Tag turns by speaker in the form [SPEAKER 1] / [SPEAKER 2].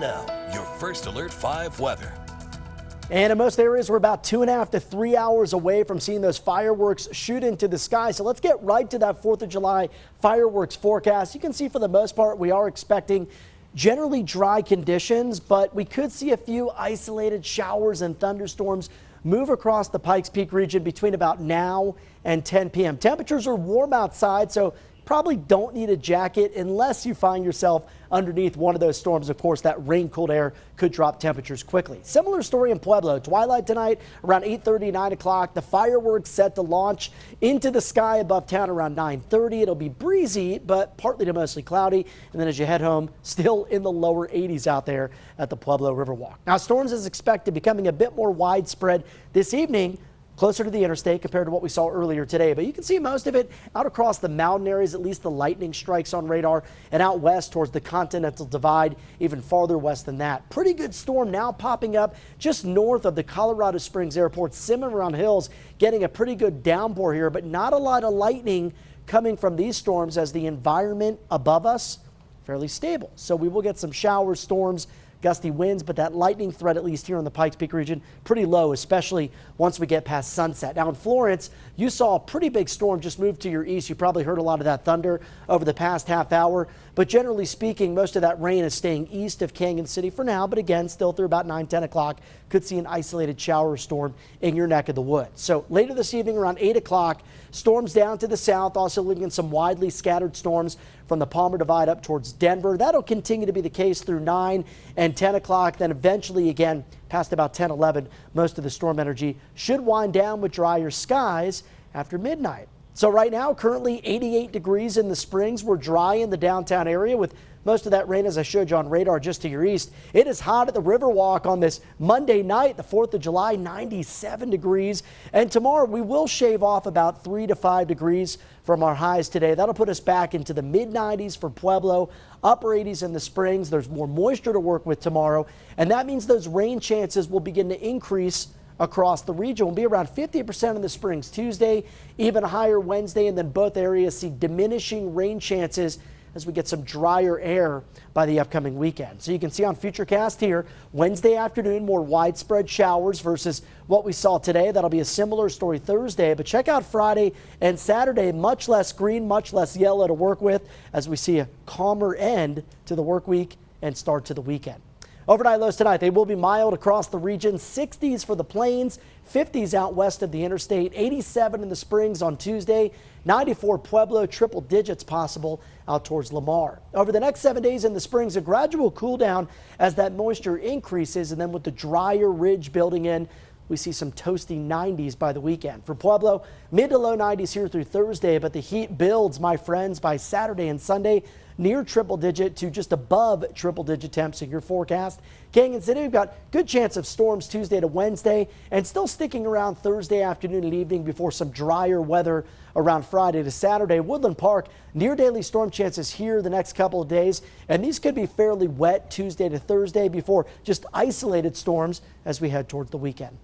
[SPEAKER 1] now, your First Alert 5 weather.
[SPEAKER 2] And in most areas, we're about 2.5 to 3 hours away from seeing those fireworks shoot into the sky. So let's get right to that 4th of July fireworks forecast. You can see for the most part, we are expecting generally dry conditions, but we could see a few isolated showers and thunderstorms move across the Pikes Peak region between about now and 10 p.m. Temperatures are warm outside, so probably don't need a jacket unless you find yourself underneath one of those storms. Of course, that rain-cooled air could drop temperatures quickly. Similar story in Pueblo. Twilight tonight around 8:30, 9 o'clock. The fireworks set to launch into the sky above town around 9:30. It'll be breezy, but partly to mostly cloudy. And then as you head home, still in the lower 80s out there at the Pueblo Riverwalk. Now, storms is expected becoming a bit more widespread this evening, closer to the interstate compared to what we saw earlier today. But you can see most of it out across the mountain areas, at least the lightning strikes on radar, and out west towards the Continental Divide, even farther west than that. Pretty good storm now popping up just north of the Colorado Springs Airport. Cimarron Hills getting a pretty good downpour here, but not a lot of lightning coming from these storms as the environment above us fairly stable. So we will get some showers, storms, gusty winds, but that lightning threat, at least here in the Pikes Peak region, pretty low, especially once we get past sunset. Now in Florence, you saw a pretty big storm just move to your east. You probably heard a lot of that thunder over the past half hour, but generally speaking, most of that rain is staying east of Canyon City for now, but again, still through about 9, 10 o'clock, could see an isolated shower storm in your neck of the woods. So later this evening around 8 o'clock, storms down to the south, also leaving some widely scattered storms from the Palmer Divide up towards Denver. That'll continue to be the case through 9 and 10 o'clock. Then eventually again past about 10, 11, most of the storm energy should wind down with drier skies after midnight. So right now, currently 88 degrees in the Springs. We're dry in the downtown area with most of that rain, as I showed you on radar, just to your east. It is hot at the Riverwalk on this Monday night, the 4th of July, 97 degrees. And tomorrow we will shave off about 3 to 5 degrees from our highs today. That'll put us back into the mid-90s for Pueblo, upper 80s in the Springs. There's more moisture to work with tomorrow, and that means those rain chances will begin to increase across the region. Will be around 50% in the Springs Tuesday, even higher Wednesday, and then both areas see diminishing rain chances as we get some drier air by the upcoming weekend. So you can see on FUTURECAST here, Wednesday afternoon, more widespread showers versus what we saw today. That'll be a similar story Thursday, but check out Friday and Saturday, much less green, much less yellow to work with as we see a calmer end to the work week and start to the weekend. Overnight lows tonight, they will be mild across the region. 60s for the plains, 50s out west of the interstate, 87 in the Springs on Tuesday, 94 Pueblo, triple digits possible out towards Lamar. Over the next 7 days in the Springs, a gradual cool down as that moisture increases, and then with the drier ridge building in, we see some toasty 90s by the weekend. For Pueblo, mid to low 90s here through Thursday, but the heat builds, my friends, by Saturday and Sunday, near triple digit to just above triple digit temps in your forecast. Canyon City, we've got good chance of storms Tuesday to Wednesday and still sticking around Thursday afternoon and evening before some drier weather around Friday to Saturday. Woodland Park, near daily storm chances here the next couple of days, and these could be fairly wet Tuesday to Thursday before just isolated storms as we head towards the weekend.